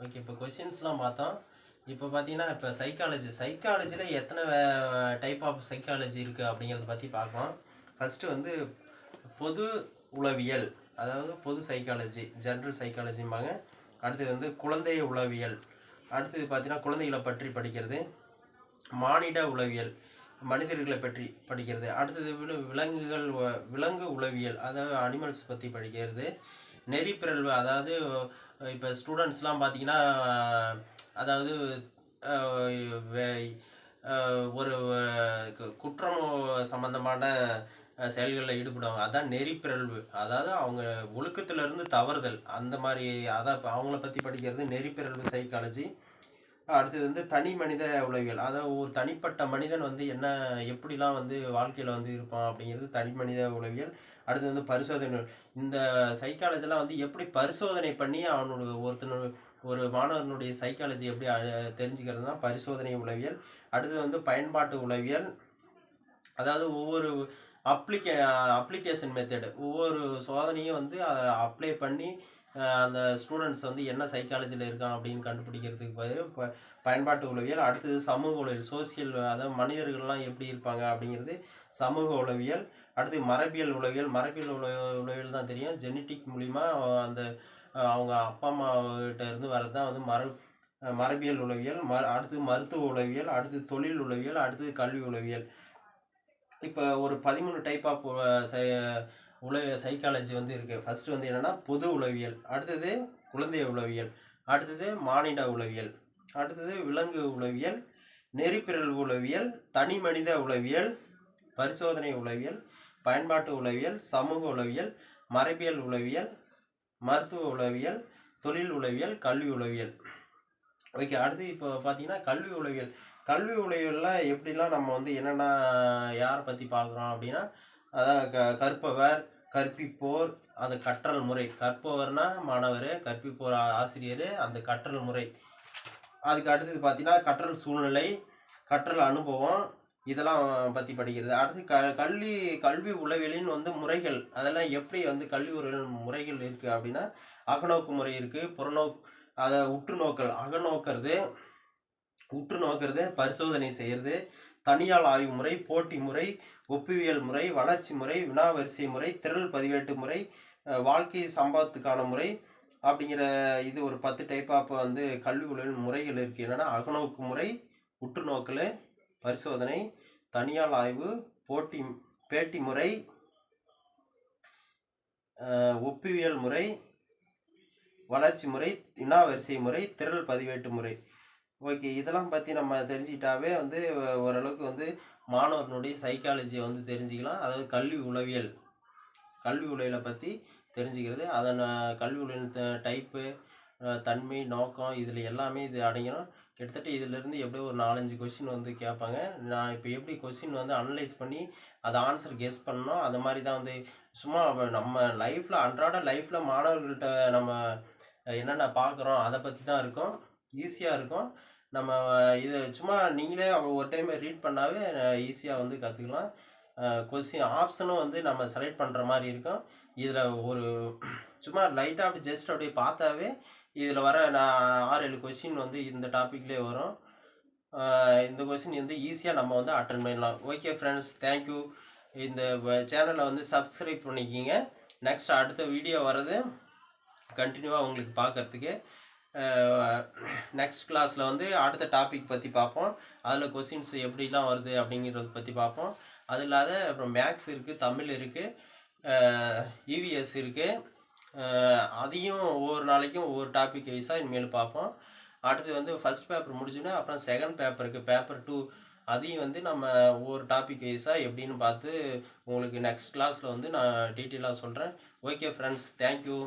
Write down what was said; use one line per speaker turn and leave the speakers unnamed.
Okay. இப்போ கொஸ்டின்ஸ்லாம் பார்த்தோம். இப்போ பார்த்தீங்கன்னா, இப்போ சைக்காலஜில எத்தனை டைப் ஆஃப் சைக்காலஜி இருக்குது அப்படிங்கிறத பற்றி பார்க்கலாம். ஃபஸ்ட்டு வந்து பொது உளவியல், அதாவது பொது சைக்காலஜி, ஜென்ரல் சைக்காலஜிம்பாங்க. அடுத்தது வந்து குழந்தை உளவியல். அடுத்தது பார்த்தீங்கன்னா, குழந்தைகளை பற்றி படிக்கிறது. மானிட உளவியல், மனிதர்களை பற்றி படிக்கிறது. அடுத்தது விலங்கு உளவியல், அதாவது அனிமல்ஸ் பற்றி படிக்கிறது. நெறிப்பிறழ்வு, அதாவது இப்போ ஸ்டூடெண்ட்ஸ்லாம் பார்த்தீங்கன்னா, அதாவது ஒரு குற்றம் சம்பந்தமான செயல்களில் ஈடுபடுவாங்க. அதான் நெறிப்பிறழ்வு. அதாவது அவங்க ஒழுக்கத்திலிருந்து தவறுதல், அந்த மாதிரி அதான் அவங்கள பற்றி படிக்கிறது நெறிப்பிறழ்வு சைக்காலஜி. அடுத்தது வந்து தனி மனித உளவியல், அதாவது ஒரு தனிப்பட்ட மனிதன் வந்து எப்படிலாம் வந்து வாழ்க்கையில் வந்து இருப்பான் அப்படிங்கிறது தனி மனித உளவியல். அடுத்து வந்து பரிசோதனை. இந்த சைக்காலஜிலாம் வந்து எப்படி பரிசோதனை பண்ணி ஒரு மாணவனுடைய சைக்காலஜி எப்படி தெரிஞ்சுக்கிறது தான் பரிசோதனை உளவியல். அடுத்து வந்து பயன்பாட்டு உளவியல், அதாவது ஒவ்வொரு அப்ளிகேஷன் மெத்தடு, ஒவ்வொரு சோதனையும் வந்து அதை அப்ளை பண்ணி அந்த ஸ்டூடெண்ட்ஸ் வந்து என்ன சைக்காலஜியில் இருக்கான் அப்படின்னு கண்டுபிடிக்கிறதுக்கு பயன்பாட்டு உளவியல். அடுத்தது சமூக உளவியல், சோசியல், அதாவது மனிதர்கள்லாம் எப்படி இருப்பாங்க அப்படிங்கிறது சமூக உளவியல். அடுத்து மரபியல் உளவியல். உளவியல் தான் தெரியும், ஜெனட்டிக் மூலிமா அந்த அவங்க அப்பா அம்மா கிட்ட இருந்து வர்றது தான் வந்து மரபியல் உளவியல். அடுத்து மருத்துவ உளவியல், அடுத்து தொழில் உளவியல், அடுத்து கல்வி உளவியல். இப்போ ஒரு 13 டைப் ஆஃப் சைக்காலஜி வந்து இருக்குது. ஃபஸ்ட்டு வந்து என்னென்னா பொது உளவியல், அடுத்தது குழந்தை உளவியல், அடுத்தது மானிட உளவியல், அடுத்தது விலங்கு உளவியல், நெறிப்பிறழ்வு உளவியல், தனி மனித உளவியல், பரிசோதனை உளவியல், பயன்பாட்டு உளவியல், சமூக உளவியல், மரபியல் உளவியல், மருத்துவ உளவியல், தொழில் உளவியல், கல்வி உளவியல். ஓகே. அடுத்து இப்போ பார்த்தீங்கன்னா கல்வி உளவியலில் எப்படிலாம் நம்ம வந்து என்னென்ன யாரை பற்றி பார்க்குறோம் அப்படின்னா, அதான் கற்பவர், கற்பிப்போர், அந்த கற்றல் முறை. கற்பவர்னா மாணவர், கற்பிப்போர் ஆசிரியர், அந்த கற்றல் முறை. அதுக்கு அடுத்தது பார்த்தீங்கன்னா கற்றல் சூழ்நிலை, கற்றல் அனுபவம், இதெல்லாம் பற்றி படிக்கிறது. அடுத்து கல்வி உளவியலின் வந்து முறைகள், அதெல்லாம் எப்படி வந்து கல்வி உளவியல் முறைகள் இருக்குது அப்படின்னா, அகநோக்கு முறை இருக்குது, புறநோக்கு, அதை உற்று நோக்கிறது, பரிசோதனை செய்கிறது, தனியால் ஆய்வு முறை, போட்டி முறை, ஒப்புவியல் முறை, வளர்ச்சி முறை, வினாவரிசை முறை, திரள் பதிவேட்டு முறை, வாழ்க்கை சம்பவத்துக்கான முறை அப்படிங்கிற இது ஒரு 10 டைப் ஆஃப் வந்து கல்வி உளவியல் முறைகள் இருக்குது. என்னென்னா அகநோக்கு முறை, உற்று நோக்கல், பரிசோதனை, தனியால் ஆய்வு, பேட்டி முறை, ஒப்புவியல் முறை, வளர்ச்சி முறை, வினாவரிசை முறை, திரள் பதிவேட்டு முறை. ஓகே. இதெல்லாம் பற்றி நம்ம தெரிஞ்சுக்கிட்டாவே வந்து ஓரளவுக்கு வந்து மாணவர்களுடைய சைக்காலஜியை வந்து தெரிஞ்சுக்கலாம். அதாவது கல்வி உளவியலை பற்றி தெரிஞ்சுக்கிறது, அதன் கல்வி உளவியல் டைப்பு, தன்மை, நோக்கம், இதில் எல்லாமே இது அடங்கிடும். கிட்டத்தட்ட இதிலேருந்து எப்படியோ ஒரு 4-5 கொஸ்டின் வந்து கேட்பாங்க. நான் இப்போ எப்படி கொஸ்டின் வந்து அனலைஸ் பண்ணி அதை ஆன்சர் கெஸ் பண்ணணும், அந்த மாதிரி தான் வந்து சும்மா நம்ம அன்றாட லைஃப்பில் மாணவர்கள்ட்ட நம்ம என்னென்ன பார்க்குறோம் அதை பற்றி தான் இருக்கும். ஈஸியாக இருக்கும். நம்ம இது சும்மா நீங்களே ஒரு டைம் ரீட் பண்ணாவே ஈஸியாக வந்து கற்றுக்கலாம். கொஸ்டின் ஆப்ஷனும் வந்து நம்ம செலக்ட் பண்ணுற மாதிரி இருக்கும். இதில் ஒரு சும்மா லைட்டாக அப்படி ஜஸ்ட் அப்படியே பார்த்தாவே இதில் வர 6-7 கொஸ்டின் வந்து இந்த டாப்பிக்லேயே வரும். இந்த கொஸ்டின் வந்து ஈஸியாக நம்ம வந்து அட்டன் பண்ணலாம். Okay friends, thank you. இந்த சேனலை வந்து சப்ஸ்கிரைப் பண்ணிக்கிங்க. நெக்ஸ்ட் அடுத்த வீடியோ வர்றது கண்டினியூவாக உங்களுக்கு பார்க்குறதுக்கு. நெக்ஸ்ட் கிளாஸில் வந்து அடுத்த டாபிக் பற்றி பார்ப்போம். அதில் கொஸ்டின்ஸ் எப்படிலாம் வருது அப்படிங்கிறத பற்றி பார்ப்போம். அது இல்லாத அப்புறம் மேக்ஸ் இருக்குது, தமிழ் இருக்குது, இவிஎஸ் இருக்குது. அதையும் ஒவ்வொரு நாளைக்கும் ஒவ்வொரு டாபிக் வைஸாக இனிமேல் பார்ப்போம். அடுத்து வந்து ஃபஸ்ட் பேப்பர் முடிச்சுன்னா அப்புறம் செகண்ட் பேப்பருக்கு பேப்பர் 2, அதையும் வந்து நம்ம ஒவ்வொரு டாபிக் வைஸாக எப்படின்னு பார்த்து உங்களுக்கு நெக்ஸ்ட் கிளாஸில் வந்து நான் டீட்டெயிலாக சொல்கிறேன். Okay friends, thank you.